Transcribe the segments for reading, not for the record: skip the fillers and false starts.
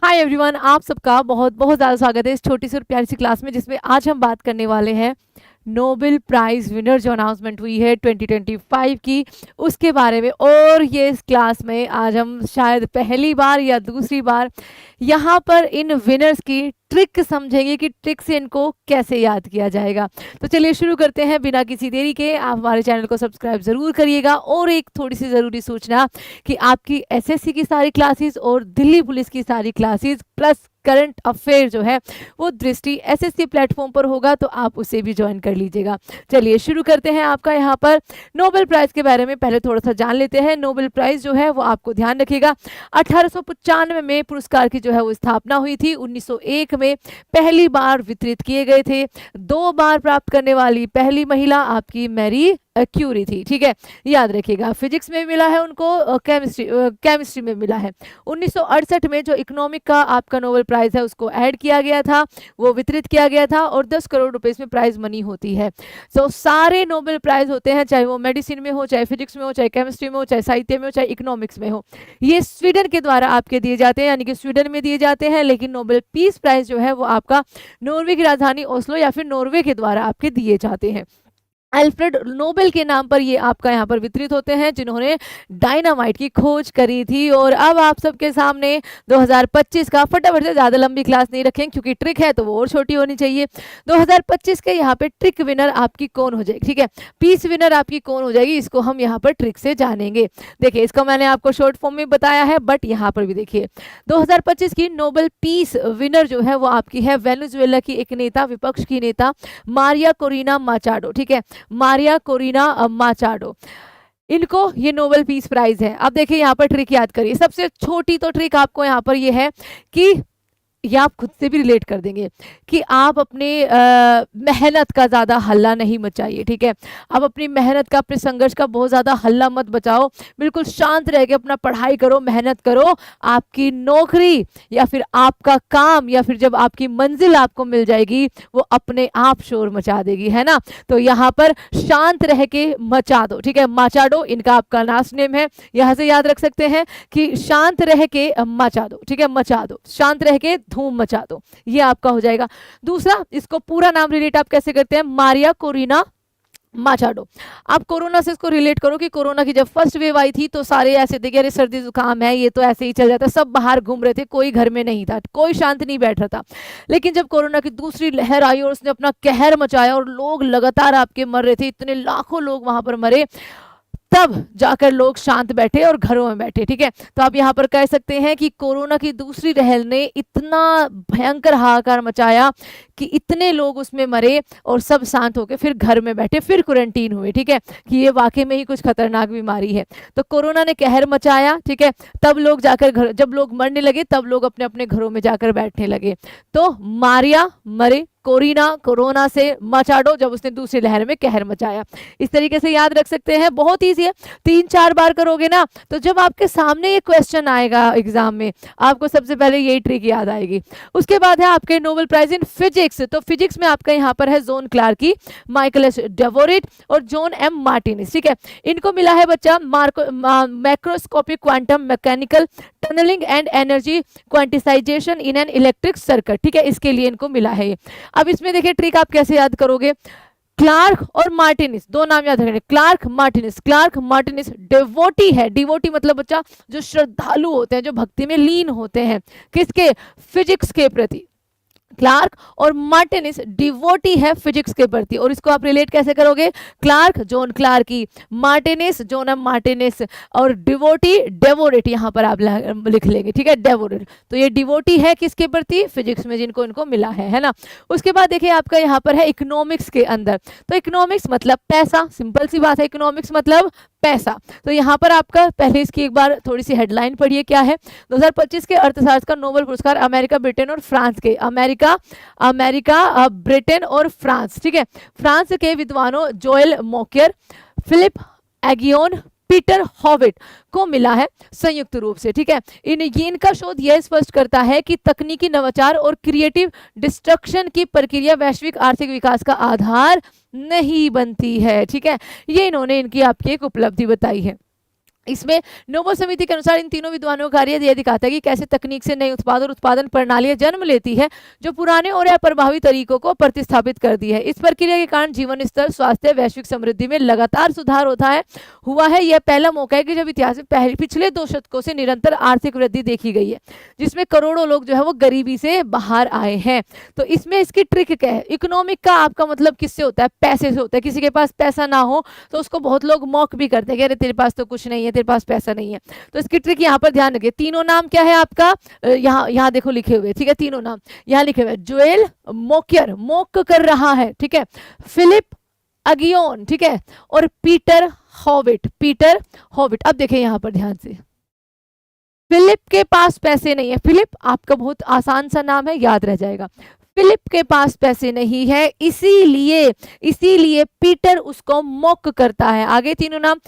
Hi everyone, आप सबका बहुत बहुत ज़्यादा स्वागत है इस छोटी सी और प्यारी सी क्लास में, जिसमें आज हम बात करने वाले हैं नोबेल प्राइज़ विनर जो अनाउंसमेंट हुई है 2025 की, उसके बारे में। और ये इस क्लास में आज हम शायद पहली बार या दूसरी बार यहाँ पर इन विनर्स की ट्रिक समझेंगे कि ट्रिक से इनको कैसे याद किया जाएगा। तो चलिए शुरू करते हैं बिना किसी देरी के। आप हमारे चैनल को सब्सक्राइब ज़रूर करिएगा। और एक थोड़ी सी ज़रूरी सूचना कि आपकी एसएससी की सारी क्लासेस और दिल्ली पुलिस की सारी क्लासेस प्लस करंट अफेयर जो है वो दृष्टि एसएससी प्लेटफॉर्म पर होगा, तो आप उसे भी ज्वाइन कर लीजिएगा। चलिए शुरू करते हैं। आपका यहाँ पर नोबेल प्राइज़ के बारे में पहले थोड़ा सा जान लेते हैं। नोबेल प्राइज़ जो है वो आपको ध्यान रखिएगा 1895 में पुरस्कार की जो है वो स्थापना हुई थी। 1901 में पहली बार वितरित किए गए थे। 2 बार प्राप्त करने वाली पहली महिला आपकी मैरी क्यूरी थी। ठीक है, याद रखिएगा। फिजिक्स में मिला है उनको, केमिस्ट्री में मिला है। 1968 में जो इकोनॉमिक का आपका नोबेल प्राइज़ है उसको ऐड किया गया था, वो वितरित किया गया था और 10 करोड़ रुपए इसमें प्राइज मनी होती है। तो सारे नोबेल प्राइज होते हैं, चाहे वो मेडिसिन में हो, चाहे फिजिक्स में हो, चाहे केमिस्ट्री में हो, चाहे साहित्य में हो, चाहे इकोनॉमिक्स में हो, ये स्वीडन के द्वारा आपके दिए जाते हैं, यानी कि स्वीडन में दिए जाते हैं। लेकिन नोबेल पीस प्राइज जो है वो आपका नॉर्वे की राजधानी ओस्लो या फिर नॉर्वे के द्वारा आपके दिए जाते हैं। अल्फ्रेड नोबेल के नाम पर ये आपका यहाँ पर वितरित होते हैं, जिन्होंने डायनामाइट की खोज करी थी। और अब आप सबके सामने 2025 का, फटाफट से, ज़्यादा लंबी क्लास नहीं रखें क्योंकि ट्रिक है तो वो और छोटी होनी चाहिए। 2025 के यहाँ पे ट्रिक विनर आपकी कौन हो जाएगी, ठीक है, पीस विनर आपकी कौन हो जाएगी, इसको हम यहाँ पर ट्रिक से जानेंगे। देखिए, इसको मैंने आपको शॉर्ट फॉर्म में बताया है, बट यहाँ पर भी देखिए 2025 की नोबेल पीस विनर जो है वो आपकी है वेनेजुएला की एक नेता, विपक्ष की नेता मारिया कोरिना माचाडो। ठीक है, मारिया कोरिना माचाडो, इनको ये नोबेल पीस प्राइज है। अब देखिए यहाँ पर ट्रिक याद करिए। सबसे छोटी तो ट्रिक आपको यहाँ पर ये है कि या आप खुद से भी रिलेट कर देंगे कि आप अपने मेहनत का ज़्यादा हल्ला नहीं मचाइए। ठीक है, आप अपनी मेहनत का, अपने संघर्ष का बहुत ज़्यादा हल्ला मत बचाओ। बिल्कुल शांत रह के अपना पढ़ाई करो, मेहनत करो। आपकी नौकरी या फिर आपका काम या फिर जब आपकी मंजिल आपको मिल जाएगी वो अपने आप शोर मचा देगी, है ना। तो यहाँ पर शांत रह के मचा दो। ठीक है, माचाडो इनका आपका लास्ट नेम है, यहाँ से याद रख सकते हैं कि शांत रह के मचा दो। ठीक है, मचा दो, शांत रह के धूम मचा दो, ये आपका हो जाएगा। दूसरा, इसको पूरा नाम रिलेट आप कैसे करते हैं, मारिया कोरिना माचाडो। आप कोरोना से इसको रिलेट करो कि कोरोना की जब फर्स्ट वेव आई थी तो सारे ऐसे थे कि अरे सर्दी जुकाम है, ये तो ऐसे ही चल जाता, सब बाहर घूम रहे थे, कोई घर में नहीं था, कोई शांत नहीं बैठ रहा था। लेकिन जब कोरोना की दूसरी लहर आई और उसने अपना कहर मचाया और लोग लगातार आपके मर रहे थे, इतने लाखों लोग वहां पर मरे, तब जाकर लोग शांत बैठे और घरों में बैठे। ठीक है, तो आप यहाँ पर कह सकते हैं कि कोरोना की दूसरी लहर ने इतना भयंकर हाहाकार मचाया कि इतने लोग उसमें मरे और सब शांत होकर फिर घर में बैठे, फिर क्वारंटीन हुए। ठीक है, कि ये वाकई में ही कुछ खतरनाक बीमारी है। तो कोरोना ने कहर मचाया, ठीक है, तब लोग जाकर घर, जब लोग मरने लगे तब लोग अपने अपने घरों में जाकर बैठने लगे। तो मारिया मरे, कोरिना कोरोना से, माचाडो जब उसने दूसरी लहर में कहर मचाया। इस तरीके से याद रख सकते हैं, बहुत ईजी है। 3-4 बार करोगे ना तो जब आपके सामने ये क्वेश्चन आएगा एग्जाम में, आपको सबसे पहले यही ट्रिक याद आएगी। उसके बाद है आपके नोबेल प्राइज इन फिजिक्स। तो फिजिक्स में आपका यहाँ पर है जॉन क्लार्की, माइकल एस डेवोरिट और जॉन एम मार्टिनिस। ठीक है, इनको मिला है बच्चा macroscopic quantum mechanical tunnelling and energy quantisation in an electric circuit. ठीक है, इसके लिए इनको मिला है ये। अब इसमें देखिए ट्रिक आप कैसे याद करोगे, क्लार्क और मार्टिनिस, दो नाम याद रखना, Clark Martinis. Clark Martinis devotee है, डिवोटी मतलब बच्चा जो श्रद्धालु होते हैं, जो भक्ति में लीन होते हैं, किसके, फिजिक्स के प्रति। क्लार्क और मार्टिनिस डिवोटी है फिजिक्स के प्रति। और इसको आप रिलेट कैसे करोगे, Clarke John Clarke, Martinis John M Martinis और डिवोटी डेवोरेट, यहाँ पर आप लिख लेंगे। ठीक है, डेवोरेट। तो ये डिवोटी है किसके प्रति, फिजिक्स में, जिनको इनको मिला है ना। उसके बाद देखिए आपका यहाँ पर है इकोनॉमिक्स के अंदर। तो इकोनॉमिक्स मतलब पैसा, सिंपल सी बात है, इकोनॉमिक्स मतलब पैसा। तो यहाँ पर आपका पहले इसकी एक बार थोड़ी सी हेडलाइन पढ़िए क्या है। 2025 के अर्थशास्त्र का नोबेल पुरस्कार अमेरिका, ब्रिटेन और फ्रांस के, अमेरिका, ब्रिटेन और फ्रांस। ठीक है, फ्रांस के विद्वानों जोएल मोकियर, फिलिप एगियोन, पीटर हॉविट को मिला है संयुक्त रूप से। ठीक है, इनका शोध यह स्पष्ट करता है कि तकनीकी नवाचार और क्रिएटिव डिस्ट्रक्शन की प्रक्रिया वैश्विक आर्थिक विकास का आधार नहीं बनती है। ठीक है, ये इन्होंने इनकी आपकी एक उपलब्धि बताई है। इसमें नोबल समिति के अनुसार इन तीनों विद्वानों का कार्य यह दिखाता है कि कैसे तकनीक से नए उत्पाद और उत्पादन प्रणालियां जन्म लेती है जो पुराने और अप्रभावी तरीकों को प्रतिस्थापित करती है। इस प्रक्रिया के कारण जीवन स्तर, स्वास्थ्य, वैश्विक समृद्धि में लगातार सुधार हुआ है। यह पहला मौका है कि जब इतिहास में पिछले 2 दशकों से निरंतर आर्थिक वृद्धि देखी गई है, जिसमें करोड़ों लोग जो है वो गरीबी से बाहर आए हैं। तो इसमें इसकी ट्रिक क्या है? इकोनॉमिक का आपका मतलब किससे होता है? पैसे से होता है। किसी के पास पैसा ना हो तो उसको बहुत लोग मॉक भी करते हैं कि अरे तेरे पास तो कुछ नहीं है, तेरे पास पैसा नहीं है। तो इसकी ट्रिक यहाँ पर ध्यान रखिए। तीनों नाम क्या है आपका? यहाँ देखो लिखे हुए, ठीक है, तीनों नाम यहाँ लिखे हुए। जोएल मोकियर, मोक कर रहा है, ठीक है, फिलिप अगियोन, ठीक है, और पीटर हॉविट, पीटर हॉविट। अब देखें यहाँ पर ध्यान से, फिलिप के पास पैसे नहीं है। फिलिप आपका बहुत आसान सा नाम है, याद रह जाएगा। फिलिप के पास पैसे नहीं है, इसीलिए पीटर उसको मॉक करता है। आगे तीनों नाम,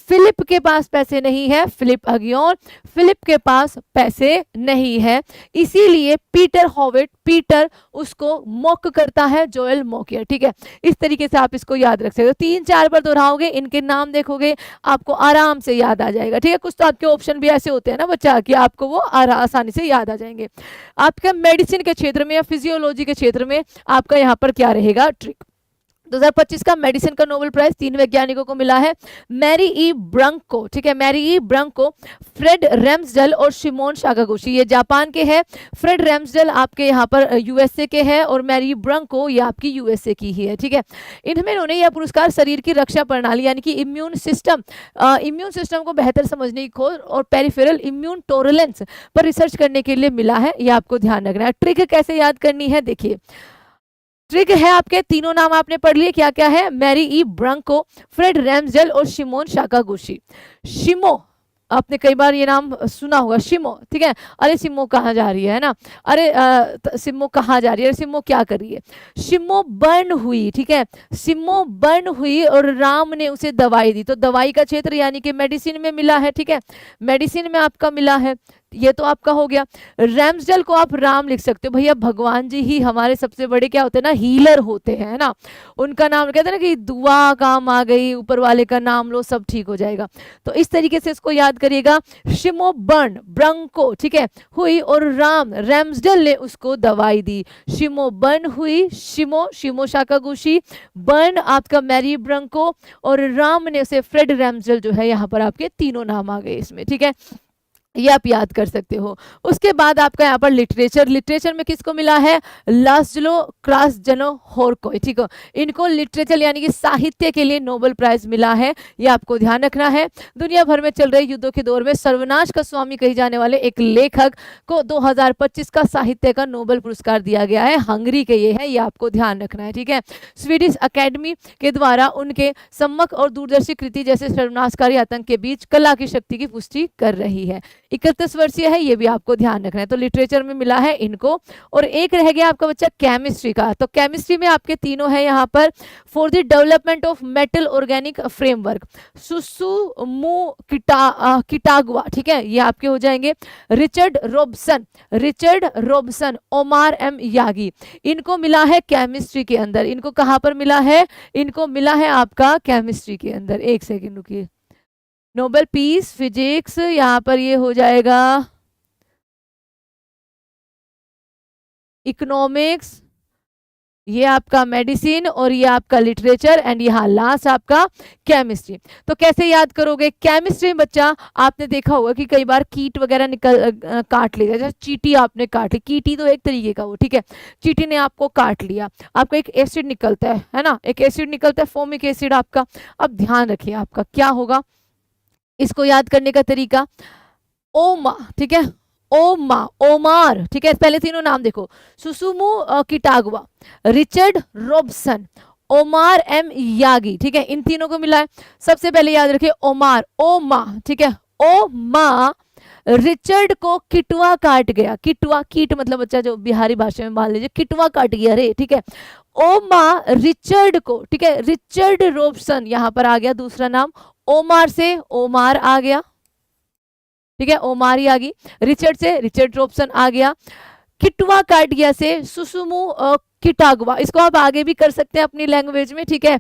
फिलिप के पास पैसे नहीं है, फिलिप अगियोन, फिलिप के पास पैसे नहीं है, इसीलिए पीटर हॉविट, पीटर उसको मॉक करता है, जोएल मोकियर, ठीक है। इस तरीके से आप इसको याद रख सकते हो। 3-4 बार दोहराओगे, इनके नाम देखोगे, आपको आराम से याद आ जाएगा, ठीक है। कुछ तो आपके ऑप्शन भी ऐसे होते हैं ना बच्चा कि आपको वो आसानी से याद आ जाएंगे। आपका मेडिसिन के क्षेत्र में या फिजियोलॉजी के क्षेत्र में आपका यहाँ पर क्या रहेगा ट्रिक? 2025 का मेडिसिन का नोबेल प्राइज 3 वैज्ञानिकों को मिला है। मैरी ई ब्रंको, ठीक है, मैरी ई ब्रंको, फ्रेड रैम्सडेल और शिमोन साकागुची, ये जापान के हैं। फ्रेड रैम्सडेल आपके यहाँ पर यूएसए के हैं और मैरी ब्रंको ये आपकी यूएसए की ही है, ठीक है। इन्होंने यह पुरस्कार शरीर की रक्षा प्रणाली यानी कि इम्यून सिस्टम को बेहतर समझने की खोज और पेरिफेरल इम्यून टॉलरेंस पर रिसर्च करने के लिए मिला है। ये आपको ध्यान रखना है। ट्रिक कैसे याद करनी है, देखिए ट्रिक है आपके, तीनों नाम आपने पढ़ लिए, क्या क्या है? मैरी ई ब्रंको, फ्रेड रैम्सडेल और शिमोन साकागुची। शिमो आपने कई बार ये नाम सुना होगा, शिमो, ठीक है। अरे शिमो कहाँ जा रही है ना, अरे शिमो कहाँ जा रही है, शिमो क्या कर रही है? शिमो बर्न हुई, ठीक है, शिमो बर्न हुई और राम ने उसे दवाई दी। तो दवाई का क्षेत्र यानी कि मेडिसिन में मिला है, ठीक है, मेडिसिन में आपका मिला है, ये तो आपका हो गया। रैम्सडेल को आप राम लिख सकते हो, भैया भगवान जी ही हमारे सबसे बड़े क्या होते हैं ना, हीलर होते हैं ना, उनका नाम कहते हैं ना कि दुआ काम आ गई, ऊपर वाले का नाम लो सब ठीक हो जाएगा। तो इस तरीके से इसको याद करिएगा। शिमो बर्न, ब्रंको, ठीक है, हुई और राम, रैम्सडेल ने उसको दवाई दी। शिमो बर्न हुई, शिमो साकागुची, बर्न आपका मैरी ब्रंको और राम ने उसे फ्रेड रैम्सडेल जो है, यहाँ पर आपके तीनों नाम आ गए इसमें, ठीक है, ये आप याद कर सकते हो। उसके बाद आपका यहाँ पर लिटरेचर में किसको मिला है? लास्लो क्रासजनो होरकोई, ठीक है, इनको लिटरेचर यानी कि साहित्य के लिए नोबेल प्राइज मिला है, ये आपको ध्यान रखना है। दुनिया भर में चल रहे युद्धों के दौर में सर्वनाश का स्वामी कही जाने वाले एक लेखक को 2025 का साहित्य का नोबेल पुरस्कार दिया गया है, हंगरी के ये है, ये आपको ध्यान रखना है, ठीक है। स्वीडिश अकेडमी के द्वारा उनके सम्मक और दूरदर्शी कृति जैसे सर्वनाशकारी आतंक के बीच कला की शक्ति की पुष्टि कर रही है। 31 वर्षीय है, ये भी आपको ध्यान रखना है। तो लिटरेचर में मिला है इनको। और एक रह गया आपका बच्चा केमिस्ट्री का। तो केमिस्ट्री में आपके तीनों है यहाँ पर, for the development of metal organic framework, Susumu Kitagawa, ठीक है, ये आपके हो जाएंगे। Richard Robson, Omar M Yaghi, इनको मिला है केमिस्ट्री के अंदर। इनको कहाँ पर मिला है? इनको मिला है आपका केमिस्ट्री के अंदर। एक सेकेंड रुकिए, नोबेल पीस फिजिक्स यहाँ पर ये हो जाएगा इकोनॉमिक्स, ये आपका मेडिसिन और ये आपका लिटरेचर एंड यहाँ लास्ट आपका केमिस्ट्री। तो कैसे याद करोगे? केमिस्ट्री में बच्चा आपने देखा होगा कि कई बार कीट वगैरह काट लेगा, जैसे चींटी आपने काट ली, कीटी तो एक तरीके का वो, ठीक है, चींटी ने आपको काट लिया, आपका एक एसिड निकलता है ना, एक एसिड निकलता है, फोमिक एसिड आपका। अब ध्यान रखिए आपका क्या होगा, इसको याद करने का तरीका, ओमा, ठीक है, ओमा, ओमार, ठीक है, पहले तीनों नाम देखो, Susumu Kitagawa, Richard Robson, Omar M Yaghi, ठीक है, इन तीनों को मिला है। सबसे पहले याद रखिए ओमार, ओमा, ठीक है, ओमा, रिचर्ड को किटुआ काट गया, किटुआ, कीट मतलब बच्चा जो बिहारी भाषा में मान लीजिए किटुआ काट गया रे, ठीक है। ओमा रिचर्ड को, ठीक है, रिचर्ड रॉबसन यहाँ पर आ गया दूसरा नाम, ओमार से ओमार आ गया, ठीक है, ओमार ही आ गई। रिचर्ड से रिचर्ड रॉबसन आ गया। किटुआ काट गया से सुसुमु किटागवा, इसको आप आगे भी कर सकते हैं अपनी लैंग्वेज में, ठीक है।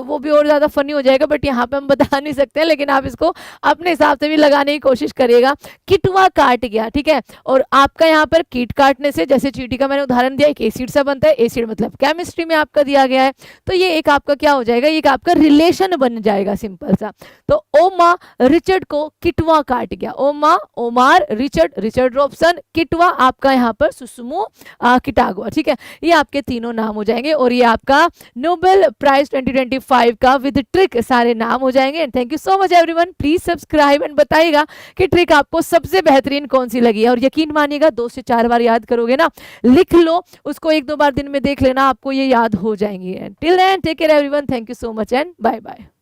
वो भी और ज़्यादा फनी हो जाएगा, बट यहाँ पे हम बता नहीं सकते हैं, लेकिन आप इसको अपने हिसाब से भी लगाने की कोशिश करिएगा। किटवा काट गया, ठीक है। और आपका यहाँ पर कीट काटने से, जैसे चींटी का मैंने उदाहरण दिया, एक एसिड सा बनता है, एसिड मतलब केमिस्ट्री में आपका दिया गया है, तो ये एक आपका क्या हो जाएगा, एक आपका रिलेशन बन जाएगा सिंपल सा। तो ओमा रिचर्ड को किटवा काट गया, ओमा ओमार रिचर्ड रिचर्ड रॉबसन, किटवा आपका यहाँ पर सुसुमु किटागवा, ठीक है। ये आपके तीनों नाम हो जाएंगे और ये आपका नोबेल प्राइज 2025 का विद ट्रिक सारे नाम हो जाएंगे। And thank you so much everyone, please subscribe and बताइएगा कि ट्रिक आपको सबसे बेहतरीन कौन सी लगी है। और यकीन मानिएगा 2 से 4 बार याद करोगे ना, लिख लो उसको, 1-2 बार दिन में देख लेना, आपको ये याद हो जाएंगी। Till then take care everyone, thank you so much and bye bye.